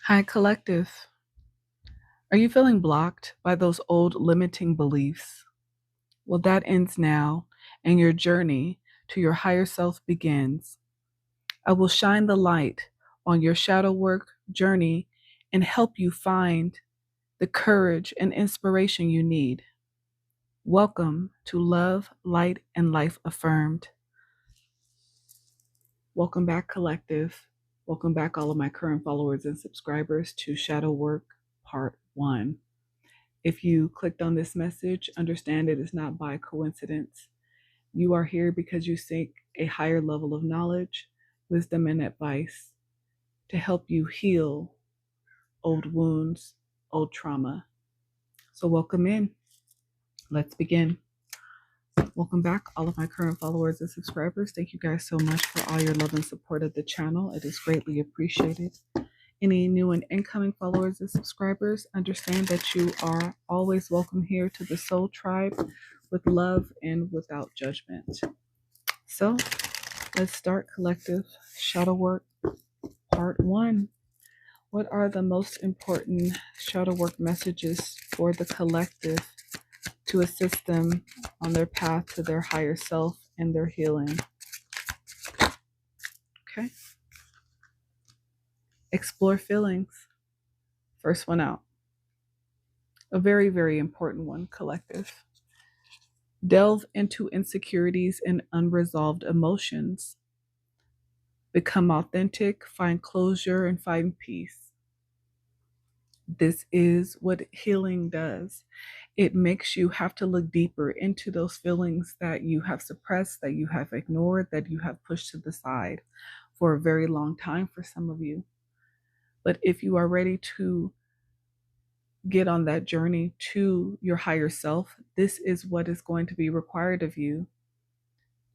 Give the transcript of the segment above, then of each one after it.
Hi, collective. Are you feeling blocked by those old limiting beliefs? Well, that ends now, and your journey to your higher self begins. I will shine the light on your shadow work journey and help you find the courage and inspiration you need. Welcome to Love, Light, and Life Affirmed. Welcome back, collective. Welcome back, all of my current followers and subscribers, to Shadow Work Part 1. If you clicked on this message, understand it is not by coincidence. You are here because you seek a higher level of knowledge, wisdom, and advice to help you heal old wounds, old trauma. So, welcome in. Let's begin. Welcome back, all of my current followers and subscribers. Thank you guys so much for all your love and support of the channel. It is greatly appreciated. Any new and incoming followers and subscribers, understand that you are always welcome here to the Soul Tribe with love and without judgment. So let's start, collective shadow work part 1. What are the most important shadow work messages for the collective to assist them on their path to their higher self and their healing? Okay. Explore feelings. First one out. A very, very important one, collective. Delve into insecurities and unresolved emotions. Become authentic, find closure, and find peace. This is what healing does. It makes you have to look deeper into those feelings that you have suppressed, that you have ignored, that you have pushed to the side for a very long time for some of you. But if you are ready to get on that journey to your higher self, this is what is going to be required of you.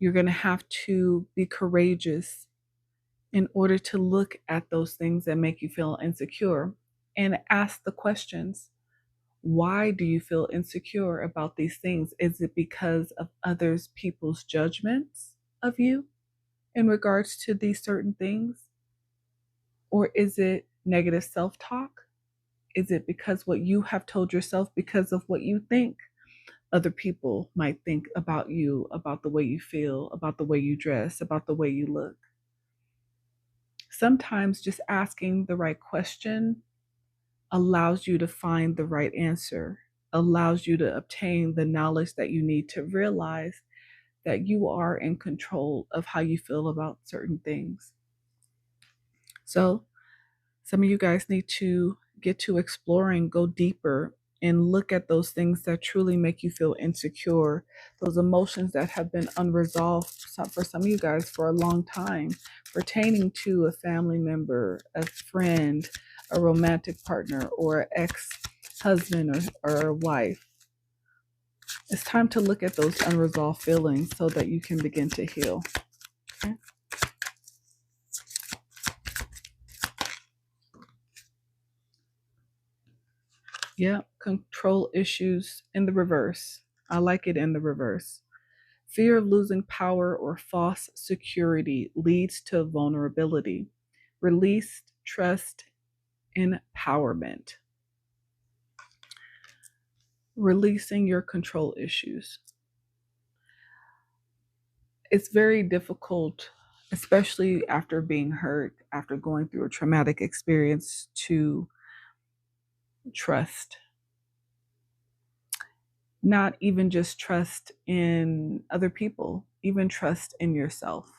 You're going to have to be courageous in order to look at those things that make you feel insecure and ask the questions. Why do you feel insecure about these things? Is it because of others people's judgments of you in regards to these certain things? Or is it negative self-talk? Is it because what you have told yourself because of what you think other people might think about you, about the way you feel, about the way you dress, about the way you look? Sometimes just asking the right question allows you to find the right answer, allows you to obtain the knowledge that you need to realize that you are in control of how you feel about certain things. So, some of you guys need to get to exploring, go deeper, and look at those things that truly make you feel insecure, those emotions that have been unresolved for some of you guys for a long time, pertaining to a family member, a friend, a romantic partner, or an ex-husband or a wife. It's time to look at those unresolved feelings so that you can begin to heal. Okay? Yeah, control issues in the reverse. I like it in the reverse. Fear of losing power or false security leads to vulnerability. Release, trust, empowerment. Releasing your control issues. It's very difficult, especially after being hurt, after going through a traumatic experience, to trust. Not even just trust in other people, even trust in yourself,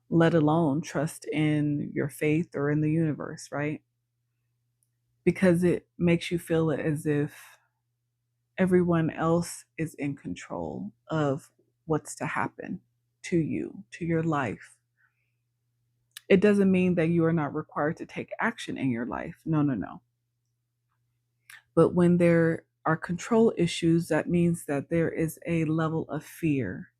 let alone trust in your faith or in the universe, right? Because it makes you feel as if everyone else is in control of what's to happen to you, to your life. It doesn't mean that you are not required to take action in your life. No, no, no. But when there are control issues, that means that there is a level of fear.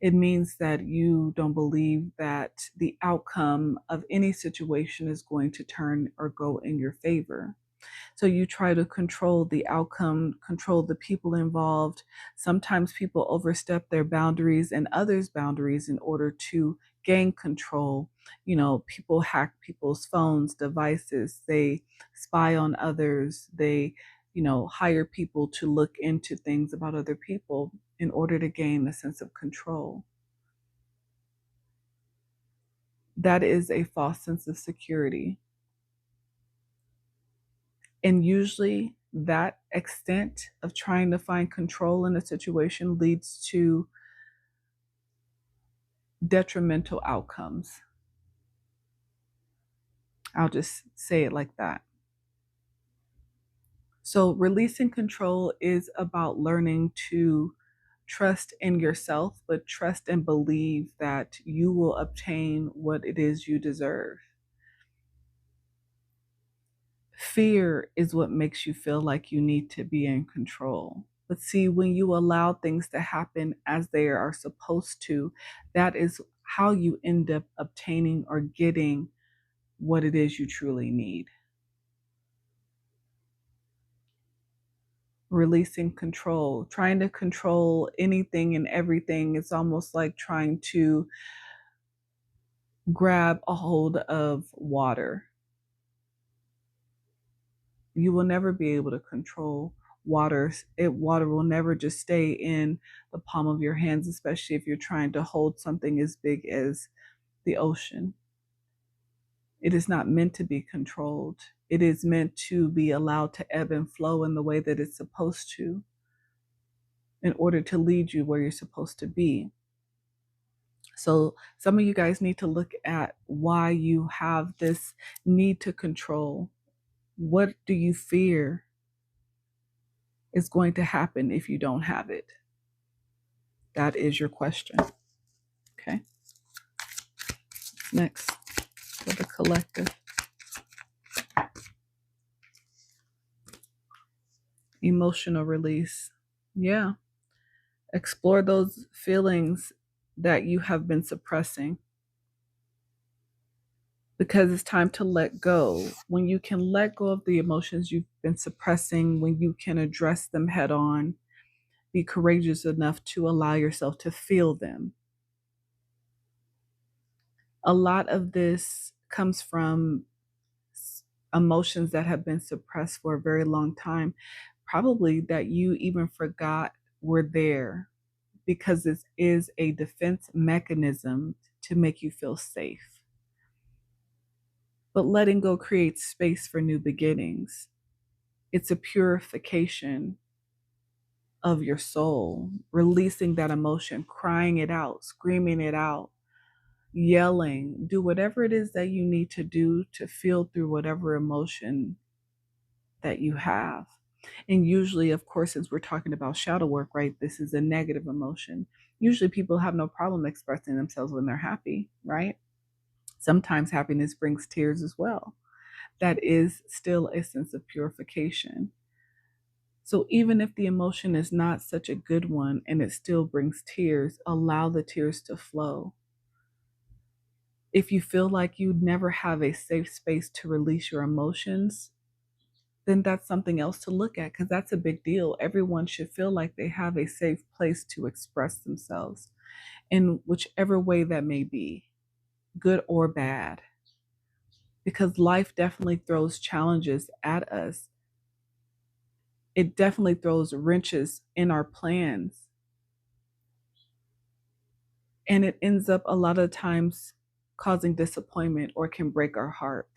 It means that you don't believe that the outcome of any situation is going to turn or go in your favor. So you try to control the outcome, control the people involved. Sometimes people overstep their boundaries and others' boundaries in order to gain control. People hack people's phones, devices, they spy on others, they, hire people to look into things about other people in order to gain a sense of control. That is a false sense of security. And usually that extent of trying to find control in a situation leads to detrimental outcomes. I'll just say it like that. So, releasing control is about learning to trust in yourself, but trust and believe that you will obtain what it is you deserve. Fear is what makes you feel like you need to be in control. But see, when you allow things to happen as they are supposed to, that is how you end up obtaining or getting what it is you truly need. Releasing control, trying to control anything and everything, it's almost like trying to grab a hold of water. You will never be able to control water. Water will never just stay in the palm of your hands, especially if you're trying to hold something as big as the ocean. It is not meant to be controlled. It is meant to be allowed to ebb and flow in the way that it's supposed to, in order to lead you where you're supposed to be. So some of you guys need to look at why you have this need to control. What do you fear is going to happen if you don't have it? That is your question. Okay. Next, for the collective. Emotional release. Yeah. Explore those feelings that you have been suppressing, because it's time to let go. When you can let go of the emotions you've been suppressing, when you can address them head on, be courageous enough to allow yourself to feel them. A lot of this comes from emotions that have been suppressed for a very long time, probably that you even forgot were there, because this is a defense mechanism to make you feel safe. But letting go creates space for new beginnings. It's a purification of your soul, releasing that emotion, crying it out, screaming it out, yelling, do whatever it is that you need to do to feel through whatever emotion that you have. And usually, of course, since we're talking about shadow work, right, this is a negative emotion. Usually people have no problem expressing themselves when they're happy, right? Sometimes happiness brings tears as well. That is still a sense of purification. So even if the emotion is not such a good one and it still brings tears, allow the tears to flow. If you feel like you never have a safe space to release your emotions, then that's something else to look at, because that's a big deal. Everyone should feel like they have a safe place to express themselves in whichever way that may be, good or bad, because life definitely throws challenges at us. It definitely throws wrenches in our plans. And it ends up a lot of times causing disappointment or can break our heart.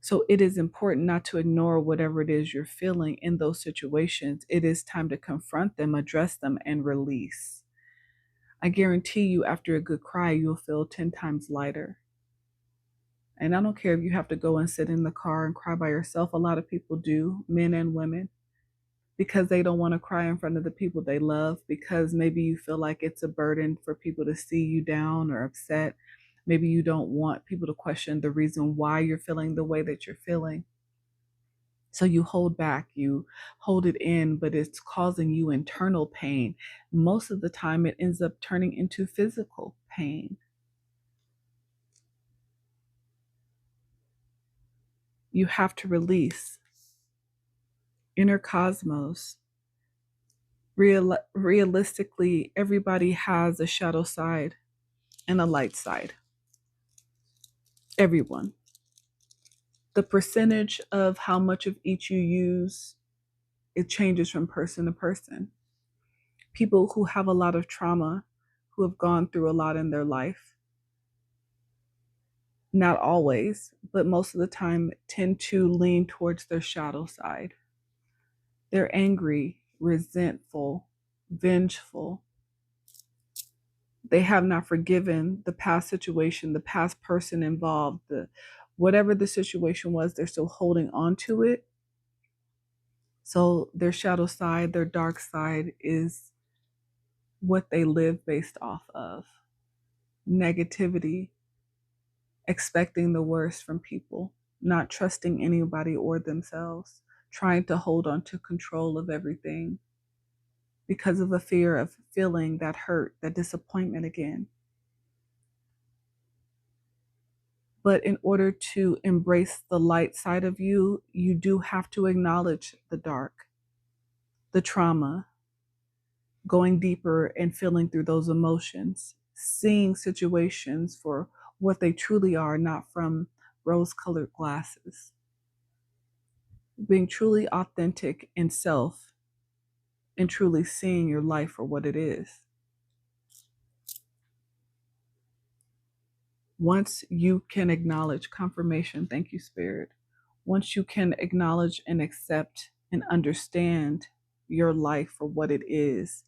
So it is important not to ignore whatever it is you're feeling in those situations. It is time to confront them, address them, and release. I guarantee you, after a good cry, you'll feel 10 times lighter. And I don't care if you have to go and sit in the car and cry by yourself. A lot of people do, men and women, because they don't want to cry in front of the people they love, because maybe you feel like it's a burden for people to see you down or upset. Maybe you don't want people to question the reason why you're feeling the way that you're feeling. So you hold back, you hold it in, but it's causing you internal pain. Most of the time, it ends up turning into physical pain. You have to release. Inner cosmos. Realistically, everybody has a shadow side, and a light side. Everyone. The percentage of how much of each you use, it changes from person to person. People who have a lot of trauma, who have gone through a lot in their life, not always, but most of the time, tend to lean towards their shadow side. They're angry, resentful, vengeful. They have not forgiven the past situation, the past person involved, whatever the situation was, they're still holding on to it. So their shadow side, their dark side is what they live based off of. Negativity, expecting the worst from people, not trusting anybody or themselves, trying to hold on to control of everything because of a fear of feeling that hurt, that disappointment again. But in order to embrace the light side of you, you do have to acknowledge the dark, the trauma, going deeper and feeling through those emotions, seeing situations for what they truly are, not from rose-colored glasses. Being truly authentic in self and truly seeing your life for what it is. Once you can acknowledge confirmation, thank you, Spirit. Once you can acknowledge and accept and understand your life for what it is,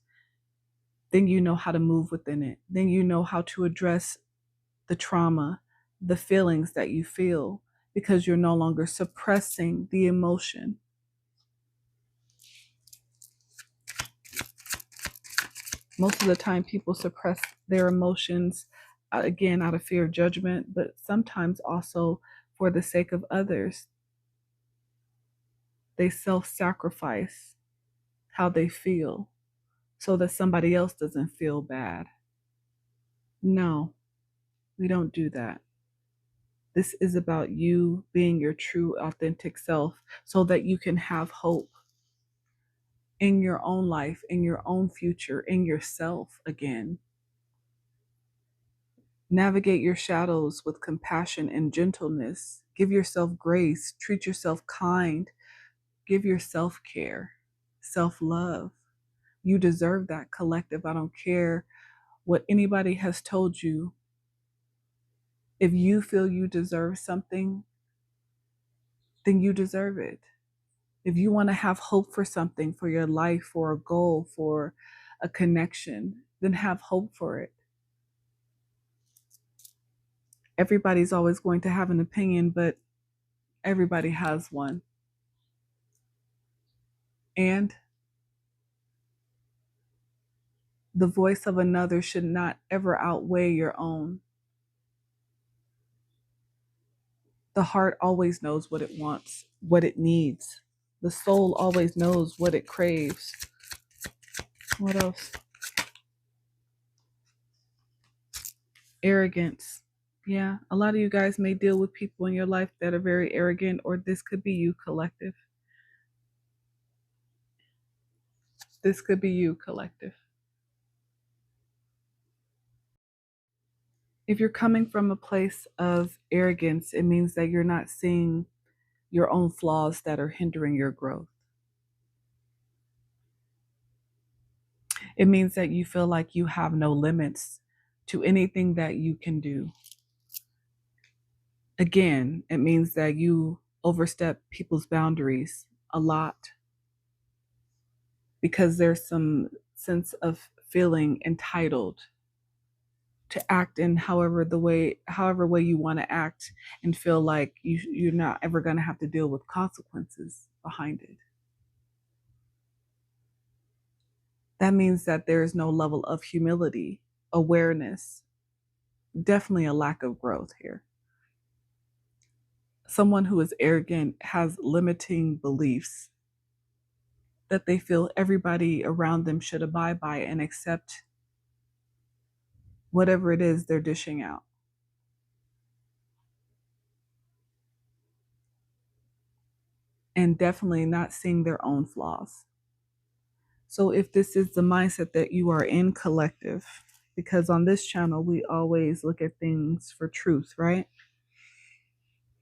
then you know how to move within it. Then you know how to address the trauma, the feelings that you feel, because you're no longer suppressing the emotion. Most of the time, people suppress their emotions, again, out of fear of judgment, but sometimes also for the sake of others. They self-sacrifice how they feel so that somebody else doesn't feel bad. No, we don't do that. This is about you being your true, authentic self so that you can have hope in your own life, in your own future, in yourself again. Navigate your shadows with compassion and gentleness. Give yourself grace. Treat yourself kind. Give yourself care, self-love. You deserve that, collective. I don't care what anybody has told you. If you feel you deserve something, then you deserve it. If you want to have hope for something, for your life, for a goal, for a connection, then have hope for it. Everybody's always going to have an opinion, but everybody has one. And the voice of another should not ever outweigh your own. The heart always knows what it wants, what it needs. The soul always knows what it craves. What else? Arrogance. Yeah, a lot of you guys may deal with people in your life that are very arrogant, or this could be you, collective. This could be you, collective. If you're coming from a place of arrogance, it means that you're not seeing your own flaws that are hindering your growth. It means that you feel like you have no limits to anything that you can do. Again, it means that you overstep people's boundaries a lot because there's some sense of feeling entitled to act in however way you want to act, and feel like you're not ever going to have to deal with consequences behind it. That means that there is no level of humility, awareness, definitely a lack of growth here. Someone who is arrogant has limiting beliefs that they feel everybody around them should abide by and accept whatever it is they're dishing out. And definitely not seeing their own flaws. So if this is the mindset that you are in, collective, because on this channel, we always look at things for truth, right?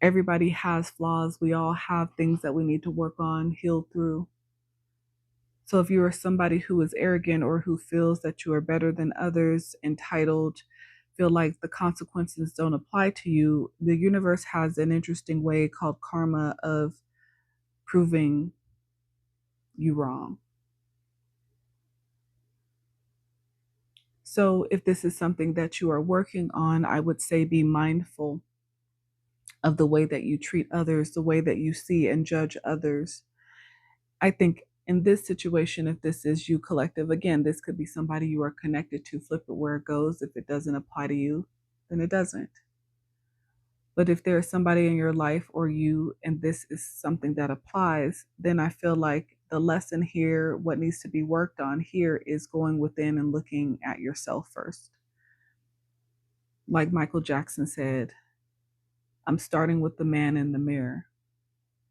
Everybody has flaws. We all have things that we need to work on, heal through. So if you are somebody who is arrogant or who feels that you are better than others, entitled, feel like the consequences don't apply to you, the universe has an interesting way called karma of proving you wrong. So if this is something that you are working on, I would say be mindful of the way that you treat others, the way that you see and judge others. I think in this situation, if this is you collective, again, this could be somebody you are connected to, flip it where it goes. If it doesn't apply to you, then it doesn't. But if there is somebody in your life or you, and this is something that applies, then I feel like the lesson here, what needs to be worked on here, is going within and looking at yourself first. Like Michael Jackson said, I'm starting with the man in the mirror,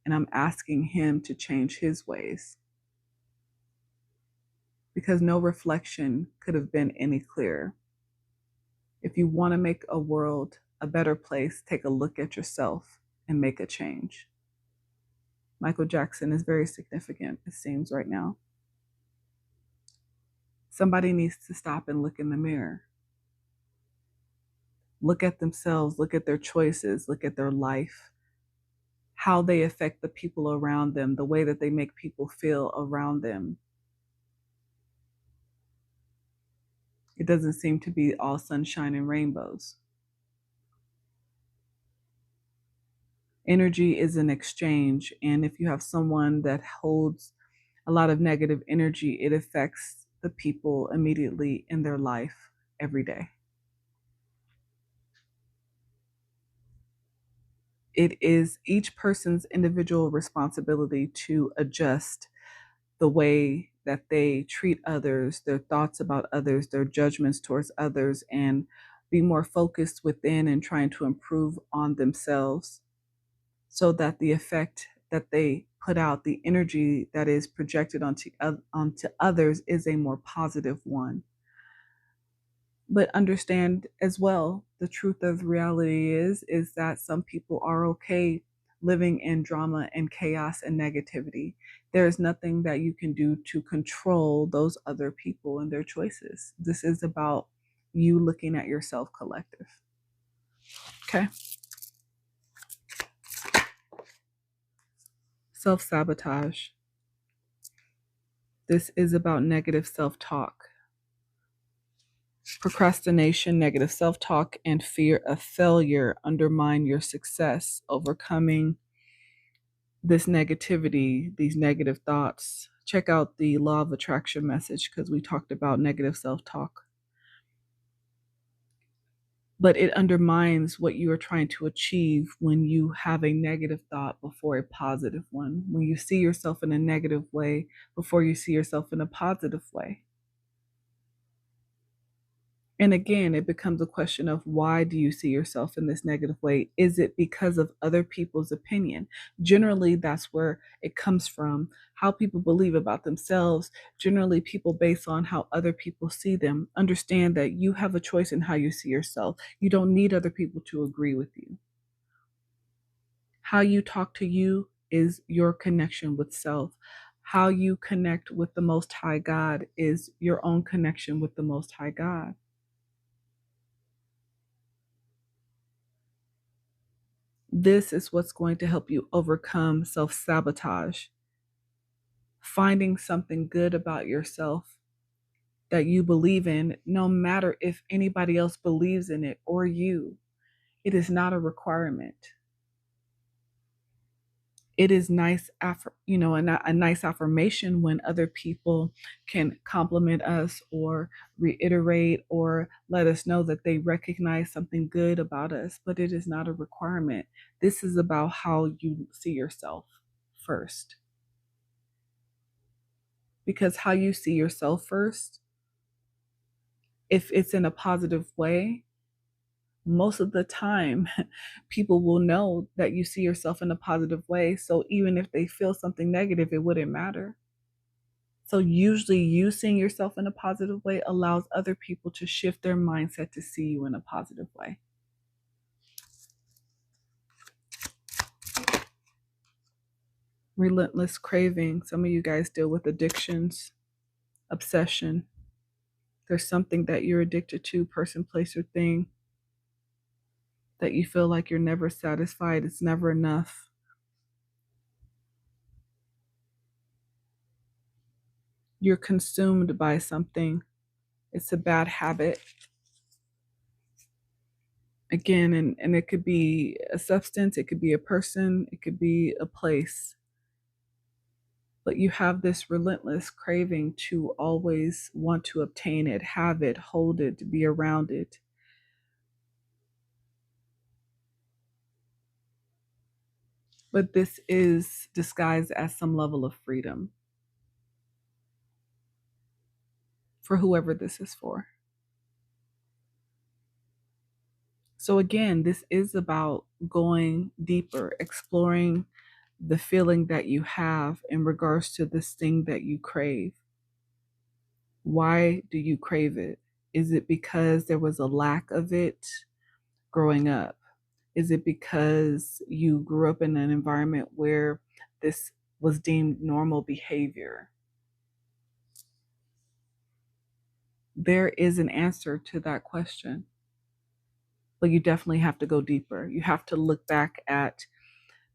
and I'm asking him to change his ways. Because no reflection could have been any clearer. If you want to make a world a better place, take a look at yourself and make a change. Michael Jackson is very significant, it seems, right now. Somebody needs to stop and look in the mirror. Look at themselves, look at their choices, look at their life, how they affect the people around them, the way that they make people feel around them. It doesn't seem to be all sunshine and rainbows. Energy is an exchange, and if you have someone that holds a lot of negative energy, it affects the people immediately in their life every day. It is each person's individual responsibility to adjust the way that they treat others, their thoughts about others, their judgments towards others, and be more focused within and trying to improve on themselves so that the effect that they put out, the energy that is projected onto others, is a more positive one. But understand as well, the truth of reality is that some people are okay living in drama and chaos and negativity. There is nothing that you can do to control those other people and their choices. This is about you looking at yourself collective. Okay. Self-sabotage. This is about negative self-talk. Procrastination, negative self-talk, and fear of failure undermine your success. Overcoming this negativity, these negative thoughts. Check out the law of attraction message because we talked about negative self-talk. But it undermines what you are trying to achieve when you have a negative thought before a positive one, when you see yourself in a negative way before you see yourself in a positive way. And again, it becomes a question of, why do you see yourself in this negative way? Is it because of other people's opinion? Generally, that's where it comes from. How people believe about themselves. Generally, people base on how other people see them. Understand that you have a choice in how you see yourself. You don't need other people to agree with you. How you talk to you is your connection with self. How you connect with the Most High God is your own connection with the Most High God. This is what's going to help you overcome self-sabotage. Finding something good about yourself that you believe in, no matter if anybody else believes in it or you. It is not a requirement. It is nice, a nice affirmation when other people can compliment us or reiterate or let us know that they recognize something good about us, but it is not a requirement. This is about how you see yourself first. Because how you see yourself first, if it's in a positive way, most of the time, people will know that you see yourself in a positive way. So even if they feel something negative, it wouldn't matter. So usually you seeing yourself in a positive way allows other people to shift their mindset to see you in a positive way. Relentless craving. Some of you guys deal with addictions, obsession. There's something that you're addicted to, person, place, or thing, that you feel like you're never satisfied. It's never enough. You're consumed by something. It's a bad habit. Again, and it could be a substance, it could be a person, it could be a place. But you have this relentless craving to always want to obtain it, have it, hold it, to be around it. But this is disguised as some level of freedom for whoever this is for. So, again, this is about going deeper, exploring the feeling that you have in regards to this thing that you crave. Why do you crave it? Is it because there was a lack of it growing up? Is it because you grew up in an environment where this was deemed normal behavior? There is an answer to that question, but you definitely have to go deeper. You have to look back at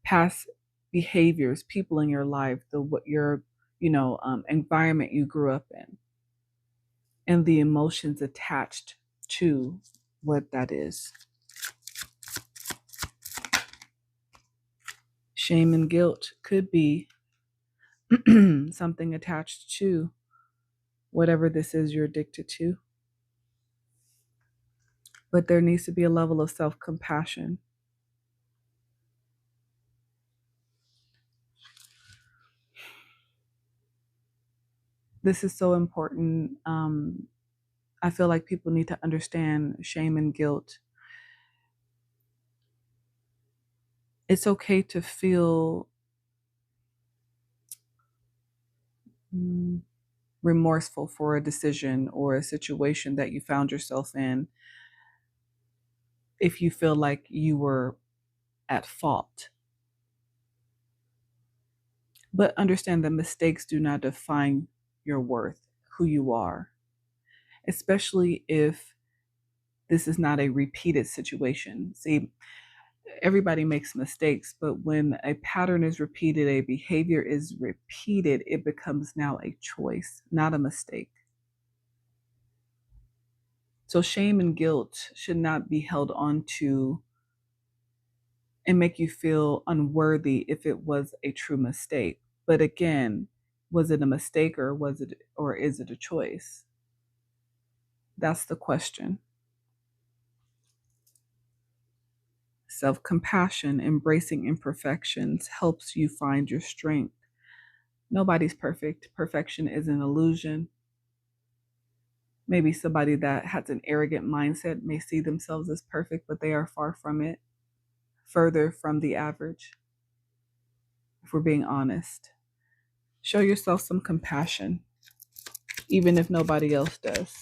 past behaviors, people in your life, environment you grew up in, and the emotions attached to what that is. Shame and guilt could be something attached to whatever this is you're addicted to. But there needs to be a level of self-compassion. This is so important. I feel like people need to understand shame and guilt. It's okay to feel remorseful for a decision or a situation that you found yourself in if you feel like you were at fault. But understand that mistakes do not define your worth, who you are, especially if this is not a repeated situation. See, everybody makes mistakes, but when a pattern is repeated, a behavior is repeated, it becomes now a choice, not a mistake. So shame and guilt should not be held on to and make you feel unworthy if it was a true mistake. But again, was it a mistake or is it a choice? That's the question. Self-compassion, embracing imperfections, helps you find your strength. Nobody's perfect. Perfection is an illusion. Maybe somebody that has an arrogant mindset may see themselves as perfect, but they are far from it, further from the average, if we're being honest. Show yourself some compassion, even if nobody else does.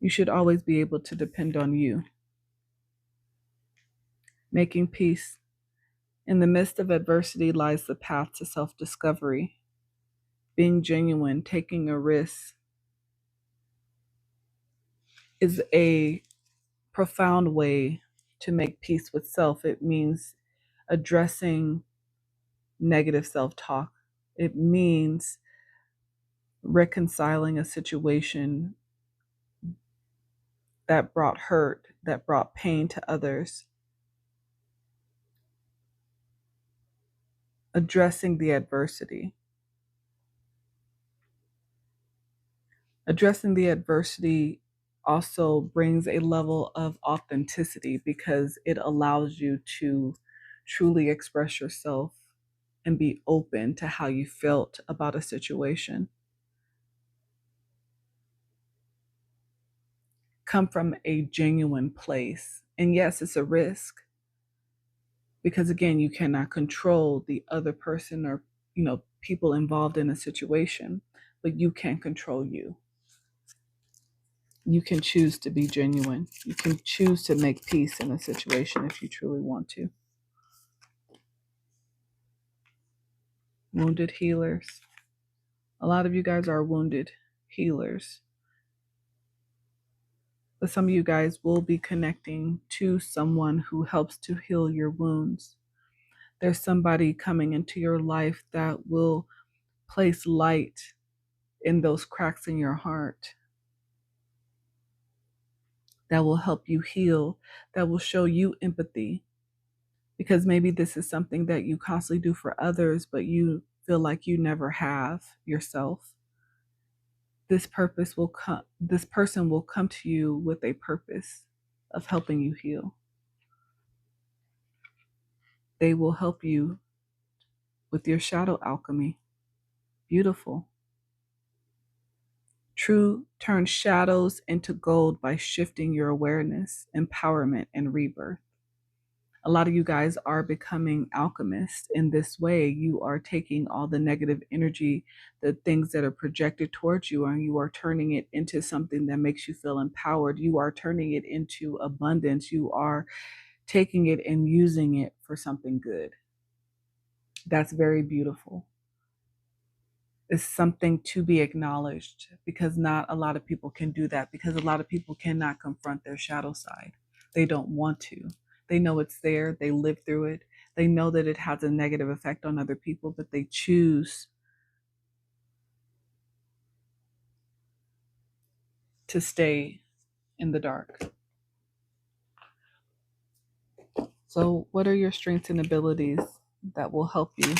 You should always be able to depend on you. Making peace. In the midst of adversity lies the path to self-discovery. Being genuine, taking a risk, is a profound way to make peace with self. It means addressing negative self-talk. It means reconciling a situation that brought hurt, that brought pain to others. Addressing the adversity. Addressing the adversity also brings a level of authenticity because it allows you to truly express yourself and be open to how you felt about a situation. Come from a genuine place. And yes, it's a risk because again, you cannot control the other person or, people involved in a situation, but you can't control you. You can choose to be genuine. You can choose to make peace in a situation if you truly want to. Wounded healers. A lot of you guys are wounded healers. But some of you guys will be connecting to someone who helps to heal your wounds. There's somebody coming into your life that will place light in those cracks in your heart, that will help you heal, that will show you empathy. Because maybe this is something that you constantly do for others, but you feel like you never have yourself. This person will come to you with a purpose of helping you heal. They will help you with your shadow alchemy. Beautiful. True turns shadows into gold by shifting your awareness, empowerment, and rebirth. A lot of you guys are becoming alchemists in this way. You are taking all the negative energy, the things that are projected towards you, and you are turning it into something that makes you feel empowered. You are turning it into abundance. You are taking it and using it for something good. That's very beautiful. It's something to be acknowledged, because not a lot of people can do that, because a lot of people cannot confront their shadow side. They don't want to. They know it's there. They live through it. They know that it has a negative effect on other people, but they choose to stay in the dark. So, what are your strengths and abilities that will help you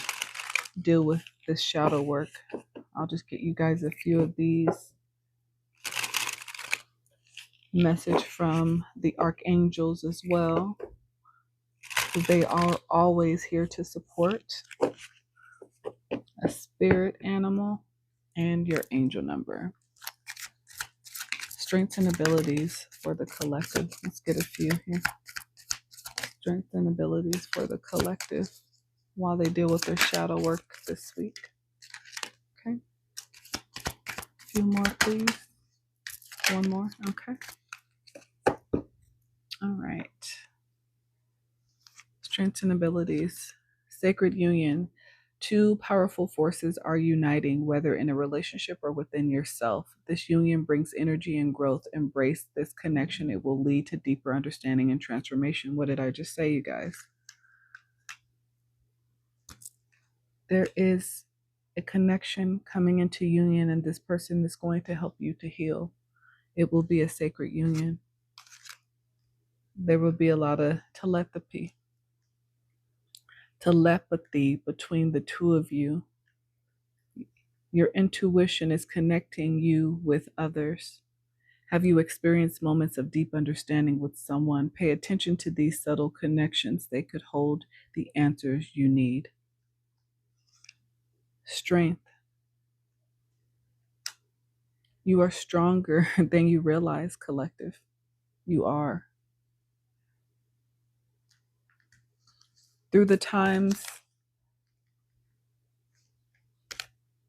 deal with this shadow work? I'll just get you guys a few of these. Message from the archangels as well. They are always here to support. A spirit animal and your angel number. Strengths and abilities for the collective. Let's get a few here. Strengths and abilities for the collective while they deal with their shadow work this week. Okay. A few more, please. One more. Okay. All right. Strengths and abilities. Sacred union. Two powerful forces are uniting, whether in a relationship or within yourself. This union brings energy and growth. Embrace this connection. It will lead to deeper understanding and transformation. What did I just say, you guys? There is a connection coming into union, and this person is going to help you to heal. It will be a sacred union. There will be a lot of telepathy between the two of you. Your intuition is connecting you with others. Have you experienced moments of deep understanding with someone? Pay attention to these subtle connections. They could hold the answers you need. Strength. You are stronger than you realize, collective. You are. Through the times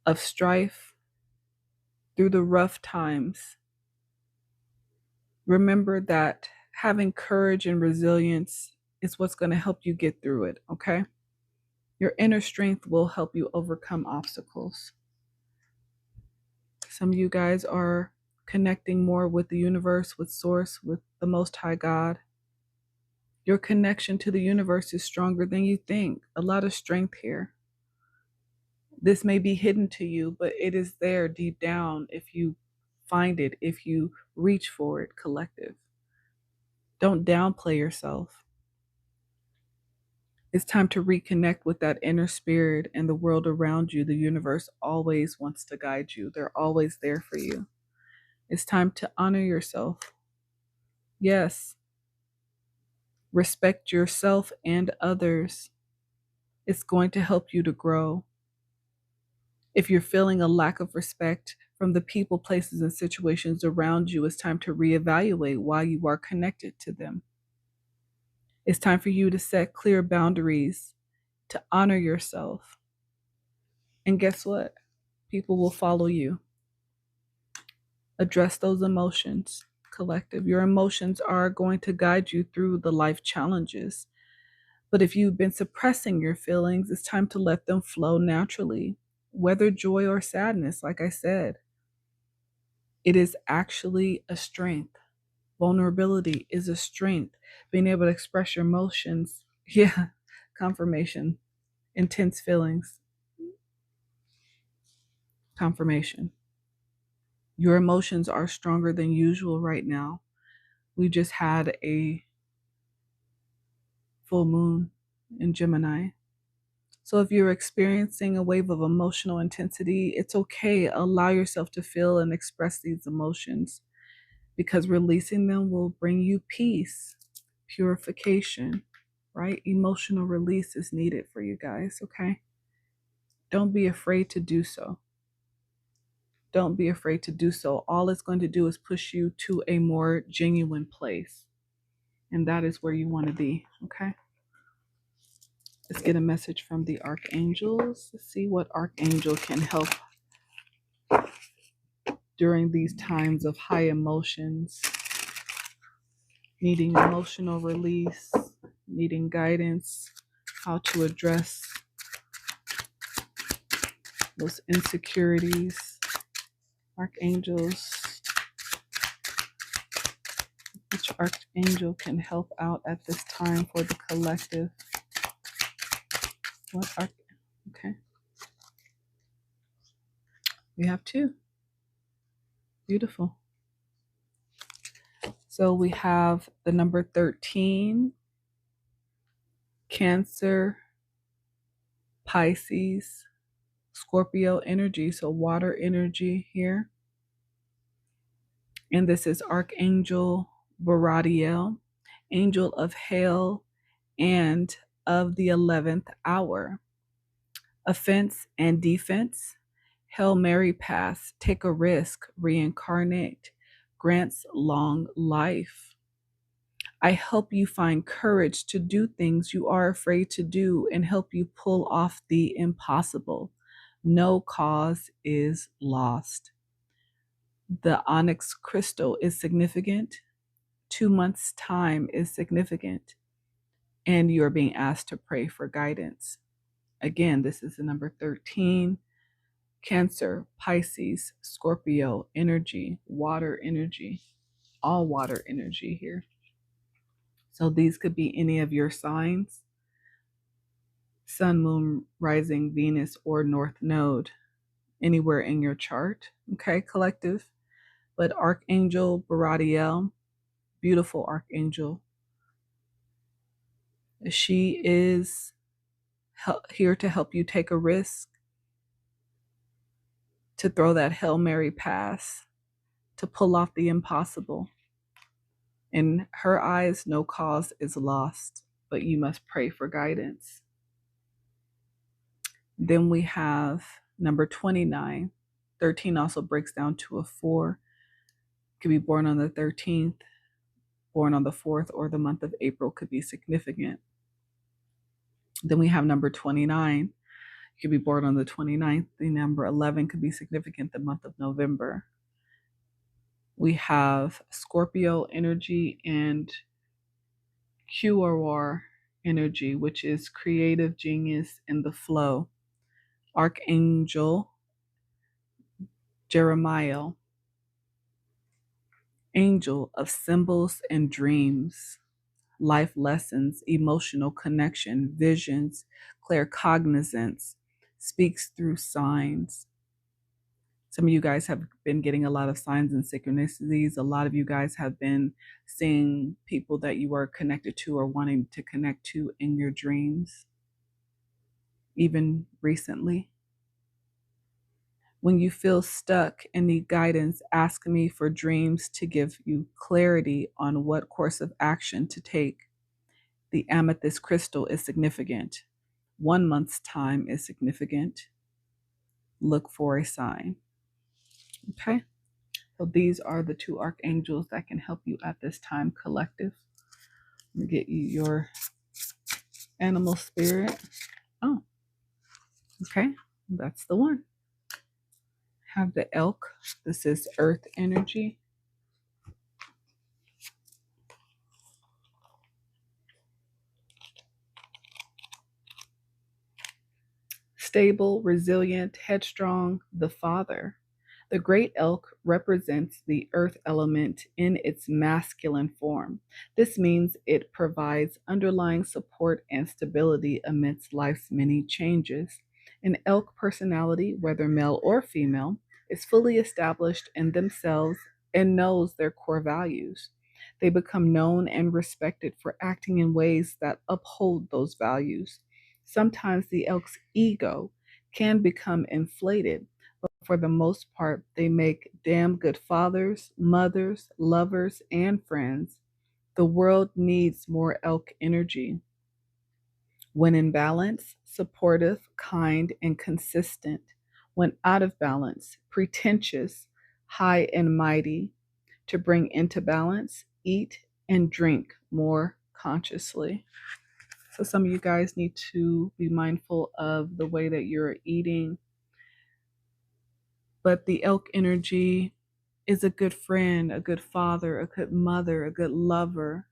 of strife, through the rough times, remember that having courage and resilience is what's going to help you get through it, okay? Your inner strength will help you overcome obstacles. Some of you guys are connecting more with the universe, with Source, with the Most High God. Your connection to the universe is stronger than you think. A lot of strength here. This may be hidden to you, but it is there deep down if you find it, if you reach for it, collective. Don't downplay yourself. It's time to reconnect with that inner spirit and the world around you. The universe always wants to guide you. They're always there for you. It's time to honor yourself. Yes. Respect yourself and others. It's going to help you to grow. If you're feeling a lack of respect from the people, places, and situations around you, it's time to reevaluate why you are connected to them. It's time for you to set clear boundaries, to honor yourself. And guess what? People will follow you. Address those emotions, collective. Your emotions are going to guide you through the life challenges. But if you've been suppressing your feelings, it's time to let them flow naturally, whether joy or sadness, like I said. It is actually a strength. Vulnerability is a strength. Being able to express your emotions. Yeah, confirmation. Intense feelings. Confirmation. Your emotions are stronger than usual right now. We just had a full moon in Gemini. So if you're experiencing a wave of emotional intensity, it's okay. Allow yourself to feel and express these emotions because releasing them will bring you peace, purification, right? Emotional release is needed for you guys, okay? Don't be afraid to do so. Don't be afraid to do so. All it's going to do is push you to a more genuine place. And that is where you want to be, okay? Let's get a message from the archangels. Let's see what archangel can help during these times of high emotions, needing emotional release, needing guidance, how to address those insecurities. Archangels, which archangel can help out at this time for the collective? Okay. We have two. Beautiful. So we have the number 13, Cancer, Pisces, Scorpio energy, so water energy here. And this is Archangel Baradiel, angel of hail and of the 11th hour. Offense and defense, Hail Mary pass, take a risk, reincarnate, grants long life. I help you find courage to do things you are afraid to do and help you pull off the impossible. No cause is lost. The onyx crystal is significant. 2 months' time is significant. And you are being asked to pray for guidance. Again, this is the number 13. Cancer, Pisces, Scorpio energy, water energy, all water energy here. So these could be any of your signs: Sun, Moon, Rising, Venus, or North Node, anywhere in your chart. Okay, collective. But Archangel Baradiel, beautiful archangel, she is here to help you take a risk, to throw that Hail Mary pass, to pull off the impossible. In her eyes, no cause is lost, but you must pray for guidance. Then we have number 29. 13 also breaks down to a 4. Could be born on the 13th, born on the 4th, or the month of April could be significant. Then we have number 29. You could be born on the 29th. The number 11 could be significant, the month of November. We have Scorpio energy and Qawar energy, which is creative genius in the flow. Archangel Jeremiah, angel of symbols and dreams, life lessons, emotional connection, visions, claircognizance, speaks through signs. Some of you guys have been getting a lot of signs and synchronicities. A lot of you guys have been seeing people that you are connected to or wanting to connect to in your dreams, even recently. When you feel stuck and need guidance, ask me for dreams to give you clarity on what course of action to take. The amethyst crystal is significant. 1 month's time is significant. Look for a sign. Okay? So these are the two archangels that can help you at this time, collective. Let me get you your animal spirit. Oh, okay. That's the one. Have the elk. This is earth energy. Stable, resilient, headstrong, the father. The great elk represents the earth element in its masculine form. This means it provides underlying support and stability amidst life's many changes. An elk personality, whether male or female, is fully established in themselves and knows their core values. They become known and respected for acting in ways that uphold those values. Sometimes the elk's ego can become inflated, but for the most part, they make damn good fathers, mothers, lovers, and friends. The world needs more elk energy. When in balance, supportive, kind, and consistent. When out of balance, pretentious, high and mighty. To bring into balance, eat and drink more consciously. So some of you guys need to be mindful of the way that you're eating. But the elk energy is a good friend, a good father, a good mother, a good lover,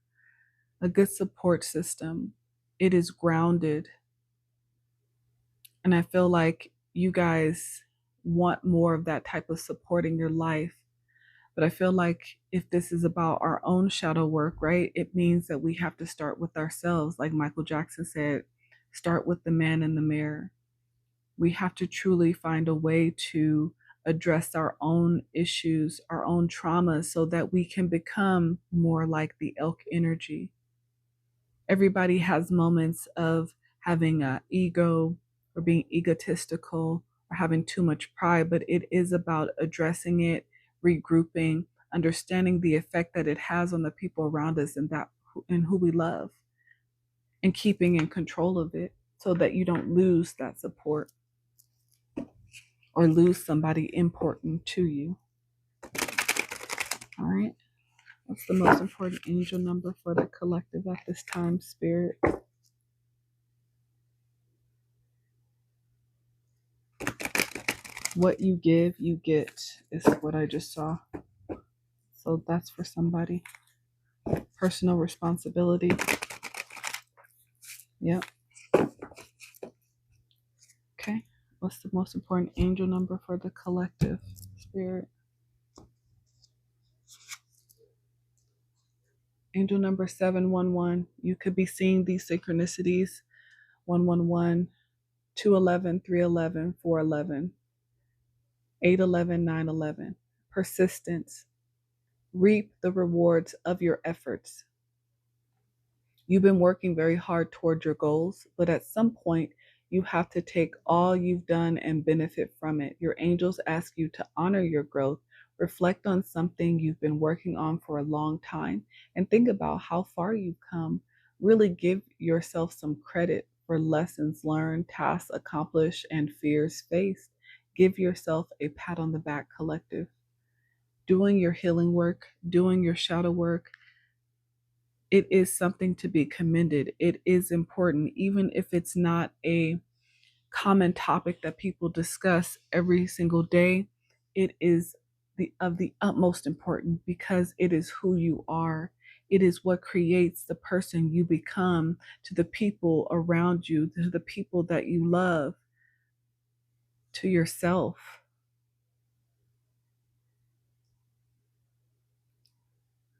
a good support system. It is grounded. And I feel like you guys want more of that type of support in your life. But I feel like if this is about our own shadow work, right, it means that we have to start with ourselves. Like Michael Jackson said, start with the man in the mirror. We have to truly find a way to address our own issues, our own traumas, so that we can become more like the elk energy. Everybody has moments of having an ego or being egotistical or having too much pride, but it is about addressing it, regrouping, understanding the effect that it has on the people around us and who we love, and keeping in control of it so that you don't lose that support or lose somebody important to you. All right. What's the most important angel number for the collective at this time, Spirit? What you give, you get, is what I just saw. So that's for somebody. Personal responsibility. Yep. Okay. What's the most important angel number for the collective, Spirit? Angel number 711. You could be seeing these synchronicities: 111, 211, 311, 411, 811, 911. Persistence. Reap the rewards of your efforts. You've been working very hard toward your goals, but at some point, you have to take all you've done and benefit from it. Your angels ask you to honor your growth, reflect on something you've been working on for a long time, and think about how far you've come. Really give yourself some credit for lessons learned, tasks accomplished, and fears faced. Give yourself a pat on the back, collective. Doing your healing work, doing your shadow work, it is something to be commended. It is important, even if it's not a common topic that people discuss every single day. It is of the utmost importance because it is who you are. It is what creates the person you become to the people around you, to the people that you love, to yourself.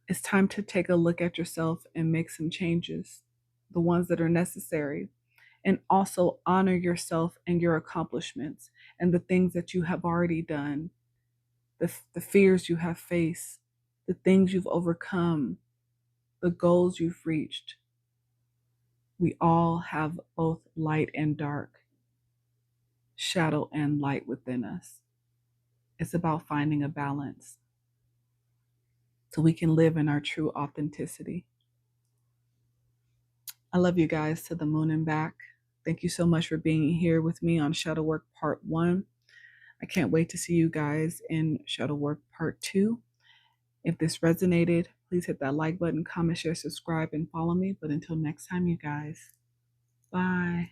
It's time to take a look at yourself and make some changes, the ones that are necessary, and also honor yourself and your accomplishments and the things that you have already done, the fears you have faced, the things you've overcome, the goals you've reached. We all have both light and dark, shadow and light within us. It's about finding a balance so we can live in our true authenticity. I love you guys to the moon and back. Thank you so much for being here with me on Shadow Work Part 1. I can't wait to see you guys in Shadow Work Part 2. If this resonated, please hit that like button, comment, share, subscribe, and follow me. But until next time, you guys, bye.